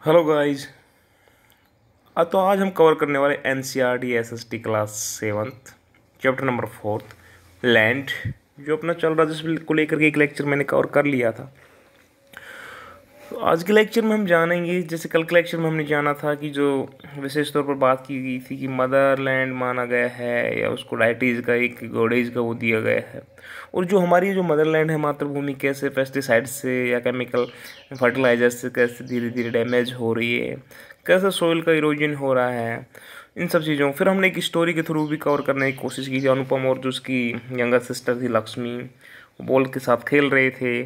Hello guys. तो आज हम कवर करने वाले NCERT SST class 7th chapter number 4th land, जो अपना चल रहा है जिस को लेकर के एक लेक्चर मैंने कवर कर लिया था। तो आज के लेक्चर में हम जानेंगे, जैसे कल के लेक्चर में हमने जाना था कि जो विशेष तौर पर बात की गई थी कि मदरलैंड माना गया है या उसको डाइटीज़ का एक गॉडेज का वो दिया गया है, और जो हमारी जो मदरलैंड है मातृभूमि कैसे पेस्टिसाइड से या केमिकल फर्टिलाइजर से कैसे धीरे धीरे डैमेज हो रही है, कैसे सोइल का इरोजन हो रहा है, इन सब चीज़ों। फिर हमने एक स्टोरी के थ्रू भी कवर करने की कोशिश की थी। अनुपम और जो उसकी यंगर सिस्टर थी लक्ष्मी, बॉल के साथ खेल रहे थे।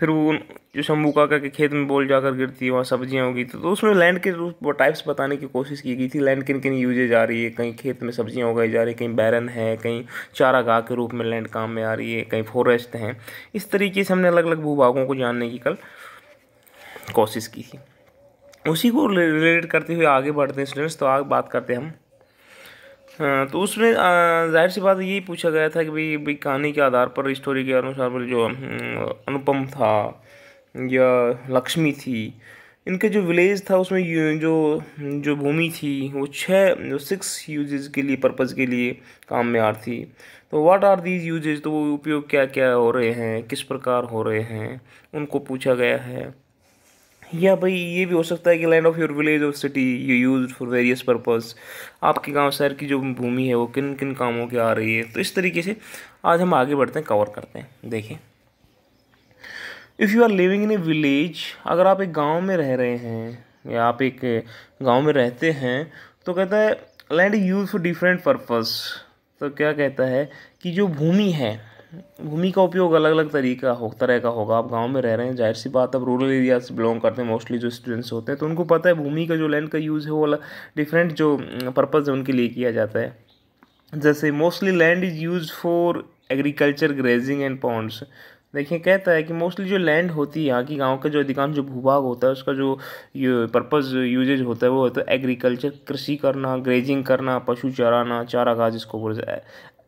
फिर वो जो शंभू काका के खेत में बॉल जाकर गिरती है, वहाँ सब्जियाँ होगी। तो उसमें लैंड के वो टाइप्स बताने की कोशिश की गई थी। लैंड किन किन यूजेज आ रही है, कहीं खेत में सब्जियाँ उगाई जा रही है, कहीं बैरन है, कहीं चारागाह के रूप में लैंड काम में आ रही है, कहीं फॉरेस्ट हैं। इस तरीके से हमने अलग अलग भूभागों को जानने की कल कोशिश की थी। उसी को रिलेट करते हुए आगे बढ़ते हैं स्टूडेंट्स। तो आगे बात करते हैं हम। हाँ, तो उसमें जाहिर सी बात यही पूछा गया था कि भाई कहानी के आधार पर, स्टोरी के अनुसार जो अनुपम था या लक्ष्मी थी, इनके जो विलेज था उसमें जो जो भूमि थी वो 6 यूजेस के लिए, पर्पज़ के लिए काम में आ रही थी। तो व्हाट आर दीज यूजेस, तो वो उपयोग क्या क्या हो रहे हैं, किस प्रकार हो रहे हैं, उनको पूछा गया है। या भाई ये भी हो सकता है कि लैंड ऑफ योर विलेज और city you use for various purpose, आपके गांव शहर की जो भूमि है वो किन किन कामों की आ रही है। तो इस तरीके से आज हम आगे बढ़ते हैं, कवर करते हैं। देखिए, if you are living in a village, अगर आप एक गांव में रह रहे हैं या आप एक गांव में रहते हैं, तो कहता है land use for different purpose. तो क्या कहता है कि जो भूमि है, भूमि का उपयोग अलग अलग तरह का होगा। आप गांव में रह रहे हैं, जाहिर सी बात, अब रूरल एरिया से बिलोंग करते हैं मोस्टली जो स्टूडेंट्स होते हैं, तो उनको पता है भूमि का जो लैंड का यूज़ है वो डिफरेंट जो पर्पज़ है उनके लिए किया जाता है। जैसे mostly land is use for agriculture, grazing and ponds. देखिए, कहता है कि मोस्टली जो लैंड होती है यहाँ की, गांव का जो अधिकांश जो भूभाग होता है, उसका जो ये पर्पज़ यूजेज होता है वो होता है एग्रीकल्चर, कृषि करना, ग्रेजिंग करना, पशु चराना, चारागाह जिसको बोलते हैं,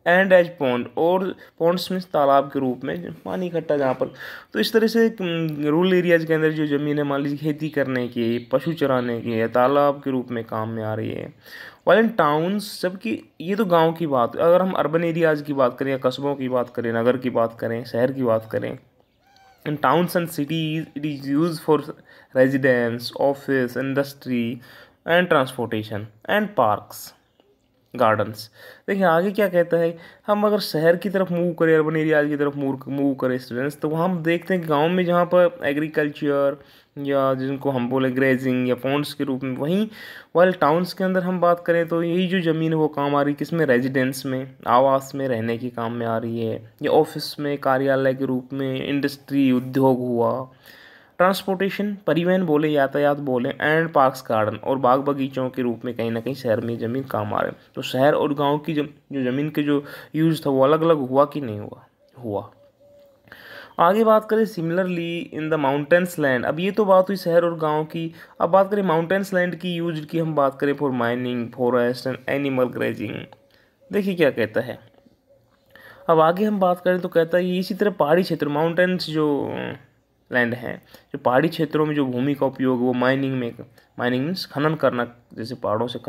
एंड एज पॉन्ड, और पॉन्ड्स में तालाब के रूप में पानी इकट्ठा जहाँ पर। तो इस तरह से रूरल एरियाज़ के अंदर जो ज़मीन है, मान लीजिए खेती करने की, पशु चराने की, या तालाब के रूप में काम में आ रही है। वाइल इन टाउन्स, जबकि ये तो गांव की बात। अगर हम अर्बन एरियाज़ की बात करें या कस्बों की बात करें, नगर की बात करें, शहर की बात करें, इन towns and cities it is use for residence, office, industry and transportation and parks, gardens. देखिए आगे क्या कहता है, हम अगर शहर की तरफ मूव करें, अर्बन एरियाज की तरफ मूव करें स्टूडेंट्स, तो वहाँ हम देखते हैं कि गांव में जहाँ पर एग्रीकल्चर या जिनको हम बोले ग्रेजिंग या पॉन्ड्स के रूप में, वहीं वाइल टाउन्स के अंदर हम बात करें तो यही जो ज़मीन है वो काम आ रही है किसमें, रेजिडेंस में, आवास में रहने की काम में आ रही है, या ऑफिस में, कार्यालय के रूप में, इंडस्ट्री, उद्योग हुआ, ट्रांसपोर्टेशन, परिवहन बोले, यातायात बोले, एंड पार्क्स, गार्डन, और बाग बगीचों के रूप में कहीं ना कहीं शहर में ज़मीन काम आ रहे हैं। तो शहर और गांव की जो ज़मीन के जो यूज़ था वो अलग अलग हुआ कि नहीं हुआ, हुआ। आगे बात करें similarly in the mountains land. अब ये तो बात हुई शहर और गांव की। अब बात करें माउंटेन्स लैंड की यूज की, हम बात करें for mining, forest and animal grazing. देखिए क्या कहता है। अब आगे हम बात करें तो कहता है ये इसी तरह पहाड़ी क्षेत्र, माउंटेन्स जो लैंड है, जो पहाड़ी क्षेत्रों में जो भूमि का उपयोग वो माइनिंग में, माइनिंग मीन्स खनन करना, जैसे पहाड़ों से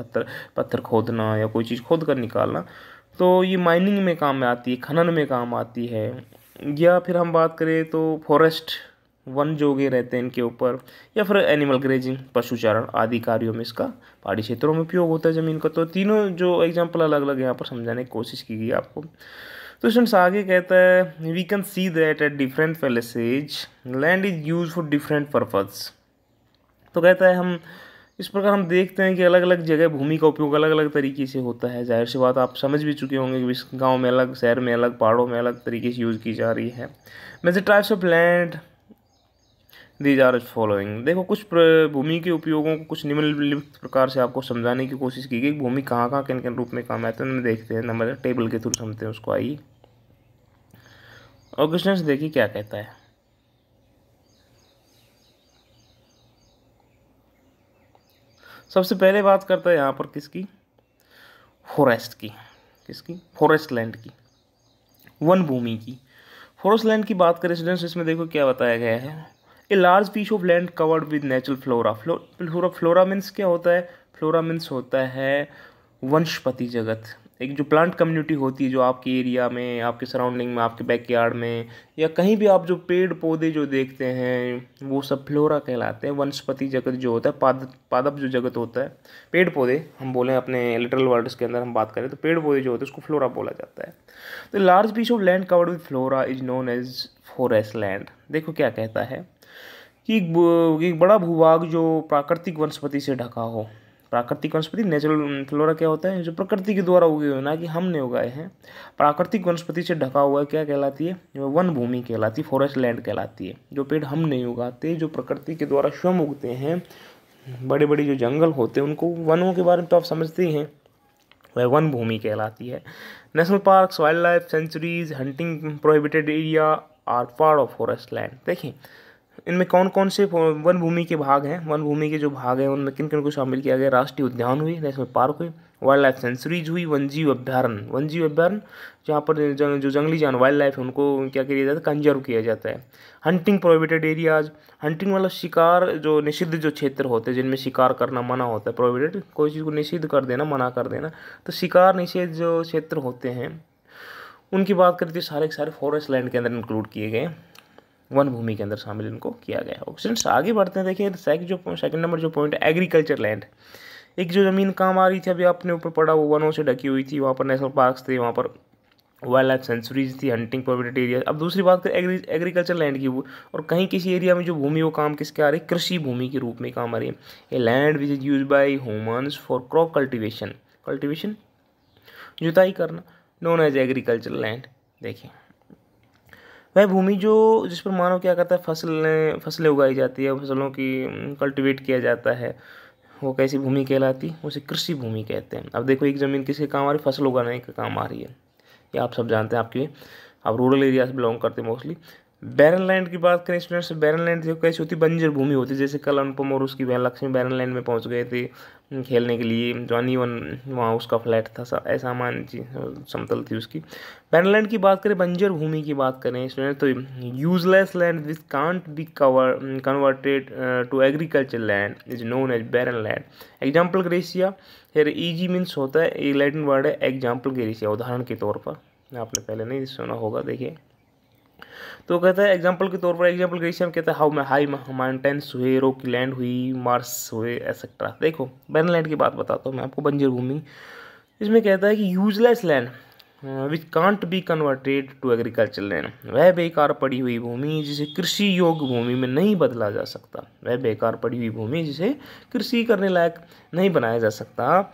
पत्थर खोदना या कोई चीज़ खोद कर निकालना, तो ये माइनिंग में काम में आती है, खनन में काम आती है। या फिर हम बात करें तो फॉरेस्ट, वन जो उगे रहते हैं इनके ऊपर, या फिर एनिमल ग्रेजिंग, पशुचारण आदि कार्यों में इसका पहाड़ी क्षेत्रों में उपयोग होता है ज़मीन का। तो तीनों जो एग्जाम्पल अलग अलग यहाँ पर समझाने की कोशिश की गई आपको। तो स्टूडेंट्स आगे कहता है we can see that at different places land is use for different purpose. तो कहता है हम इस प्रकार हम देखते हैं कि अलग अलग जगह भूमि का उपयोग अलग अलग तरीके से होता है। जाहिर सी बात आप समझ भी चुके होंगे कि इस गांव में अलग, शहर में अलग, पहाड़ों में अलग तरीके से यूज़ की जा रही है। Major types of land these are following. देखो कुछ भूमि के उपयोगों को कुछ निम्नलिखित प्रकार से आपको समझाने की कोशिश की गई। भूमि कहाँ कहाँ किन किन रूप में काम आते हैं उनमें देखते हैं, नंबर टेबल के थ्रू समझते हैं उसको। आइए और क्वेश्चन देखिए क्या कहता है। सबसे पहले बात करता है यहाँ पर किसकी, फॉरेस्ट की। किसकी, फॉरेस्ट लैंड की, वन भूमि की। फॉरेस्ट लैंड की बात करें स्टूडेंट्स, इसमें देखो क्या बताया गया है। A large piece of land covered with natural flora. Flora means क्या होता है? फ्लोरा मीन्स होता है वनस्पति जगत। एक जो प्लांट कम्युनिटी होती है जो आपके एरिया में, आपके सराउंडिंग में, आपके बैकयार्ड में या कहीं भी आप जो पेड़ पौधे जो देखते हैं वो सब फ्लोरा कहलाते हैं। वनस्पति जगत जो होता है, पादप जो जगत होता है, पेड़ पौधे हम बोलें अपने लिटरल वर्ड्स के अंदर हम बात करें तो पेड़ पौधे जो होते हैं उसको फ्लोरा बोला जाता है। तो large piece of land covered with flora is known as forest land. देखो क्या कहता है कि एक बड़ा भूभाग जो प्राकृतिक वनस्पति से ढका हो। प्राकृतिक वनस्पति, नेचुरल फ्लोरा क्या होता है? जो प्रकृति के द्वारा उगे हुए, ना कि हमने उगाए हैं। प्राकृतिक वनस्पति से ढका हुआ क्या कहलाती है? वन भूमि कहलाती है, फॉरेस्ट लैंड कहलाती है। जो पेड़ हम नहीं उगाते, जो प्रकृति के द्वारा स्वयं उगते हैं, बड़े बड़े जो जंगल होते हैं उनको, वनों के बारे में तो आप समझते ही हैं, वह वन भूमि कहलाती है। National parks, wild life sanctuaries, hunting prohibited area are part of forest land. देखिए इनमें कौन कौन से वन भूमि के भाग हैं? वन भूमि के जो भाग हैं उनमें किन किन को शामिल किया गया? राष्ट्रीय उद्यान हुई, नेशनल पार्क हुई, वाइल्ड लाइफ सेंचुरीज हुई, वन्यजीव अभ्यारण्य जहाँ पर जो जंगली जानवर वाइल्ड लाइफ है उनको क्या किया जाता है? कंजर्व किया जाता है। हंटिंग प्रोहिबिटेड एरियाज, हंटिंग मतलब शिकार, जो निषिद्ध जो क्षेत्र होते हैं जिनमें शिकार करना मना होता है। प्रोहिबिटेड कोई चीज़ को निषिद्ध कर देना, मना कर देना। तो शिकार निषेध जो क्षेत्र होते हैं उनकी बात करते सारे के सारे फॉरेस्ट लैंड के अंदर इंक्लूड किए गए, वन भूमि के अंदर शामिल इनको किया गया है। स्टूडेंट्स आगे बढ़ते हैं। देखिए सेकंड नंबर जो पॉइंट है एग्रीकल्चर लैंड। एक जो ज़मीन काम आ रही थी अभी आपने ऊपर पढ़ा, वो वनों से ढकी हुई थी, वहाँ पर नेशनल पार्क्स थे, वहाँ पर वाइल्ड लाइफ सेंचुरीज थी, हंटिंग प्रोहिबिटेड एरिया। अब दूसरी बात करें एग्रीकल्चर लैंड की, वो और कहीं किसी एरिया में जो भूमि वो काम किसके आ रही है? कृषि भूमि के रूप में काम आ रही है। A land which is use by humans for crop cultivation जुताई करना, नोन एज एग्रीकल्चर लैंड। देखिए वह भूमि जो जिस पर मानव क्या करता है? फसलें उगाई जाती है, फसलों की कल्टीवेट किया जाता है, वो कैसी भूमि कहलाती है? उसे कृषि भूमि कहते हैं। अब देखो एक ज़मीन किसके काम आ रही है? फसल उगाने के काम आ रही है, ये आप सब जानते हैं। आप रूरल एरिया से बिलोंग करते हैं मोस्टली। बैरन लैंड की बात करें स्टूडेंट्स, बैरन लैंड जो कैसी होती है? बंजर भूमि होती है। जैसे कल अनुपम और उसकी बहन लक्ष्मी बैरन लैंड में पहुंच गए थे खेलने के लिए, जॉनी वन वहाँ उसका फ्लैट था, ऐसा मान समतल थी उसकी। बैरन लैंड की बात करें, बंजर भूमि की बात करें स्टूडेंट, तो useless land which can't be converted to agriculture land is known as barren land. Exempli gratia, here eg means होता है, एक लैटिन वर्ड है एग्जाम्पल ग्रेसिया, उदाहरण के तौर पर। आपने पहले नहीं सुना होगा, देखिए तो कहता है एग्जाम्पल के तौर पर, एग्जाम्पल ग्रेशियम कहता है हाउ हाई माउंटेन्स हुए, रॉकी लैंड हुई, मार्स हुए, एक्सेट्रा। देखो बैरन लैंड की बात बताता हूँ मैं आपको, बंजर भूमि। इसमें कहता है कि useless land which can't be converted to agriculture land, वह बेकार पड़ी हुई भूमि जिसे कृषि योग्य भूमि में नहीं बदला जा सकता। वह बेकार पड़ी हुई भूमि जिसे कृषि करने लायक नहीं बनाया जा सकता,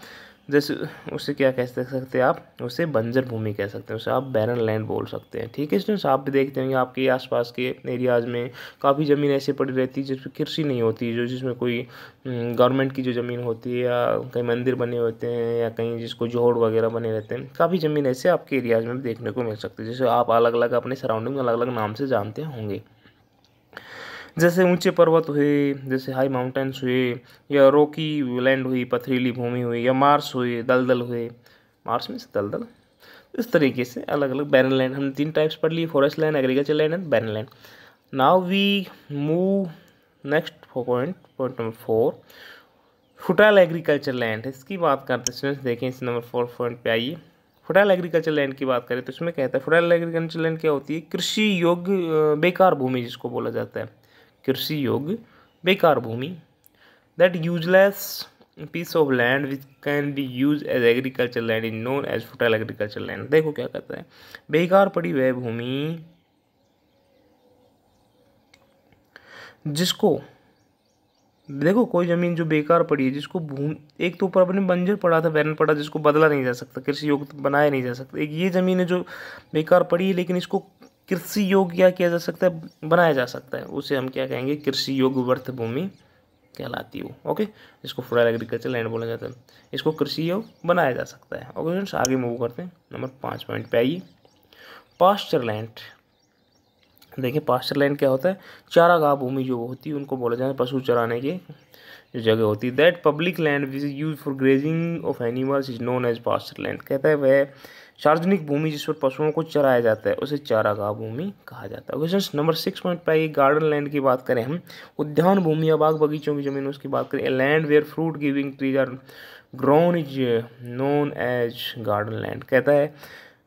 जैसे उसे क्या कह सकते हैं आप? उसे बंजर भूमि कह सकते हैं, उसे आप बैरन लैंड बोल सकते हैं। ठीक है स्टूडेंट्स, आप भी देखते होंगे आपके आसपास के एरियाज़ में काफ़ी ज़मीन ऐसी पड़ी रहती है जिसमें कृषि नहीं होती, जो जिसमें कोई गवर्नमेंट की जो ज़मीन होती है, या कहीं मंदिर बने होते हैं, या कहीं जिसको जोड़ वगैरह बने रहते हैं। काफ़ी ज़मीन ऐसे आपके एरियाज़ में देखने को मिल सकती है, जिसे आप अलग अलग अपने सराउंडिंग में अलग अलग नाम से जानते होंगे। जैसे ऊंचे पर्वत हुए, जैसे हाई माउंटेन्स हुए, या रॉकी लैंड हुई, पथरीली भूमि हुई, या मार्स हुए, दलदल हुए, मार्स में दलदल। इस तरीके से अलग अलग बैरन लैंड हमने 3 टाइप्स पढ़ लिए, forest land, agriculture land and barren land. Now we move next point number 4, futile agriculture land. इसकी बात करते हैं, देखें इस नंबर 4 पॉइंट पे आइए। फुटाइल एग्रीकल्चर लैंड की बात करें तो इसमें कहता है फुटाइल एग्रीकल्चर लैंड क्या होती है? कृषि योग्य बेकार भूमि जिसको बोला जाता है, कृषि योग्य बेकार भूमि, that useless piece of land which can be use as agriculture land is known as futile agriculture land. देखो क्या कहता है, बेकार पड़ी वह भूमि जिसको, देखो कोई जमीन जो बेकार पड़ी है, जिसको एक तो ऊपर अपने बंजर पड़ा था, बैरन पड़ा, जिसको बदला नहीं जा सकता, कृषि योग्य तो बनाया नहीं जा सकता। एक ये जमीन है जो बेकार पड़ी है लेकिन इसको कृषि योग्य क्या किया जा सकता है? बनाया जा सकता है। उसे हम क्या कहेंगे? कृषि योग्य वर्थ भूमि कहलाती है वो। ओके, इसको फुटाइल एग्रीकल्चर लैंड बोला जाता है, इसको कृषि योग्य बनाया जा सकता है। ओके फ्रेंड्स, आगे मूव करते हैं, नंबर 5 पॉइंट पे आइए। Pasture land. देखिए पास्चर लैंड क्या होता है? चारागाह भूमि जो होती है उनको बोला जाता है पशु चराने की जो जगह होती है। That public land which is use for grazing of animals is known as pasture land. कहता है वह सार्वजनिक भूमि जिस पर पशुओं को चराया जाता है उसे चारागाह भूमि कहा जाता है। क्वेश्चन नंबर 6.5 गार्डन लैंड की बात करें हम, उद्यान भूमि या बाग बगीचों की जमीन उसकी बात करें, land where fruit giving trees are grown is known as garden land. कहता है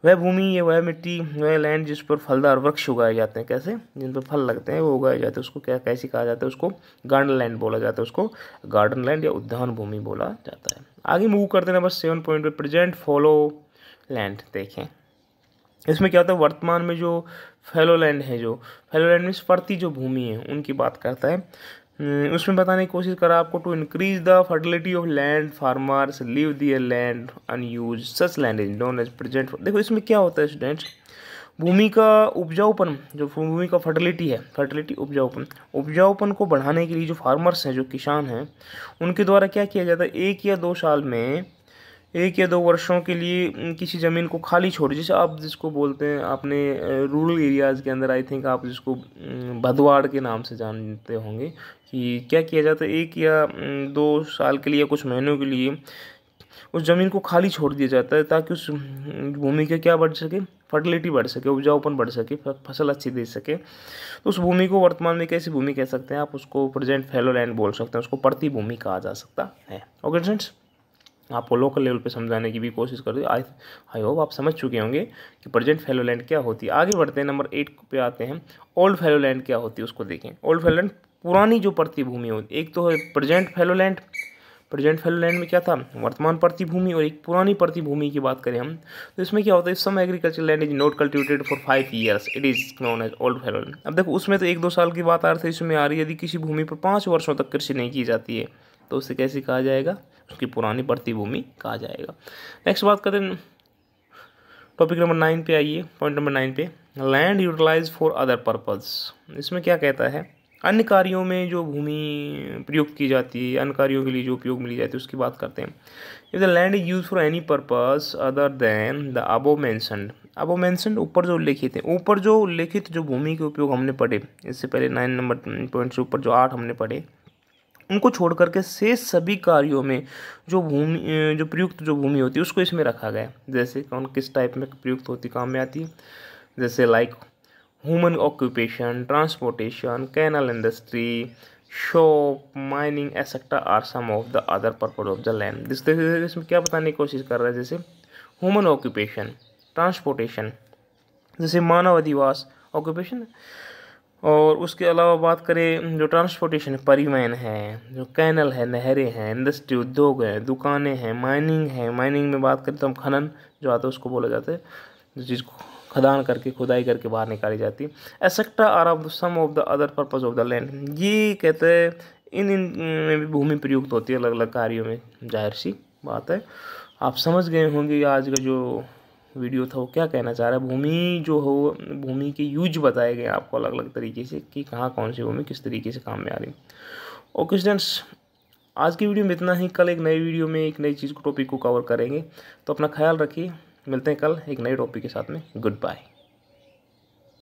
वह भूमि या वह मिट्टी वह लैंड जिस पर फलदार वृक्ष उगाए जाते हैं, कैसे, जिन पर फल लगते हैं वो उगाए जाते हैं, उसको क्या कैसे कहा जाता है, उसको गार्डन लैंड बोला जाता है, उसको गार्डन लैंड या उद्यान भूमि बोला जाता है। आगे मूव करते हैं नंबर 7 पॉइंट पे, प्रेजेंट फॉलो लैंड। देखें इसमें क्या होता है, वर्तमान में जो फैलो लैंड है, जो फैलो लैंड में फर्ती जो भूमि है उनकी बात करता है। उसमें बताने की कोशिश करा आपको, to increase the fertility of land farmers leave their land unused such land is known as present. देखो इसमें क्या होता है स्टूडेंट्स, भूमि का उपजाऊपन, जो भूमि का फर्टिलिटी है, फर्टिलिटी उपजाऊपन को बढ़ाने के लिए जो फार्मर्स हैं, जो किसान हैं, उनके द्वारा क्या किया जाता है, 1 या 2 साल में, 1 या 2 वर्षों के लिए किसी ज़मीन को खाली छोड़, जैसे आप जिसको बोलते हैं अपने रूरल एरियाज़ के अंदर, आई थिंक आप जिसको भदवाड़ के नाम से जानते होंगे, कि क्या किया जाता है 1 या 2 साल के लिए या कुछ महीनों के लिए उस ज़मीन को खाली छोड़ दिया जाता है ताकि उस भूमि का क्या बढ़ सके, फर्टिलिटी बढ़ सके, उपजाऊपन बढ़ सके, फसल अच्छी दे सके। तो उस भूमि को वर्तमान में कैसी भूमि कह सकते हैं आप, उसको प्रेजेंट फैलो लैंड बोल सकते हैं, उसको पड़ती भूमि कहा जा सकता है। ओके फ्रेंड्स, आपको लोकल लेवल पे समझाने की भी कोशिश कर दी। आई होप आप समझ चुके होंगे कि प्रेजेंट फैलो लैंड क्या होती है। आगे बढ़ते हैं, नंबर 8 पे आते हैं, ओल्ड फैलो लैंड क्या होती है उसको देखें। ओल्ड फैलो लैंड पुरानी जो पड़ती भूमि होती है, एक तो है present fallow land, present fallow land में क्या था, वर्तमान पड़ती भूमि, और एक पुरानी पड़ती भूमि की बात करें हम तो इसमें क्या होता है, some agriculture land is not cultivated for 5 years it is known as old fallow land. अब देखो उसमें तो 1-2 साल की बात आ रही है, इसमें आ रही है यदि किसी भूमि पर 5 वर्षों तक कृषि नहीं की जाती है तो उसे कैसे कहा जाएगा, उसकी पुरानी पड़ती भूमि कहा जाएगा। नेक्स्ट बात करते हैं टॉपिक नंबर 9 पे आइए, पॉइंट नंबर 9 पे, land utilise for other purpose. इसमें क्या कहता है, अन्य कार्यों में जो भूमि प्रयुक्त की जाती है, अन्य कार्यों के लिए जो उपयोग मिली जाती है उसकी बात करते हैं। If the land is use for any purpose other than the above mentioned, ऊपर जो उल्लेखित है, ऊपर जो उल्लेखित जो भूमि के उपयोग हमने पढ़े, इससे पहले 9 नंबर पॉइंट से ऊपर जो 8 हमने पढ़े, उनको छोड़ करके शेष सभी कार्यों में जो भूमि जो प्रयुक्त जो भूमि होती है उसको इसमें रखा गया। जैसे कौन किस टाइप में प्रयुक्त होती, काम में आती है, जैसे like human occupation, transportation, canal industry, shop, mining etcetera are some of the other purpose of the land. इसमें क्या बताने की कोशिश कर रहा है, जैसे ह्यूमन ऑक्यूपेशन, ट्रांसपोर्टेशन, जैसे मानव अधिवास ऑक्यूपेशन, और उसके अलावा बात करें जो ट्रांसपोर्टेशन परिवहन है, जो कैनल है, नहरें हैं, इंडस्ट्री उद्योग है, दुकानें हैं, माइनिंग है, माइनिंग में बात करें तो हम खनन जो आता है उसको बोला जाता है, जो चीज़ को खदान करके खुदाई करके बाहर निकाली जाती है। Etcetera are of some of the other purpose of the land, ये कहते हैं इन में भी भूमि प्रयुक्त होती है अलग अलग कार्यों में, जाहिर सी बात है। आप समझ गए होंगे आज का जो वीडियो था वो क्या कहना चाह रहा है, भूमि जो हो, भूमि के यूज बताए गए आपको अलग अलग तरीके से कि कहाँ कौन सी भूमि किस तरीके से काम में आ रही। ओके स्टूडेंट्स, आज की वीडियो में इतना ही। कल एक नई वीडियो में एक नई चीज़ को टॉपिक को कवर करेंगे, तो अपना ख्याल रखिए। मिलते हैं कल एक नए टॉपिक के साथ में। Good bye.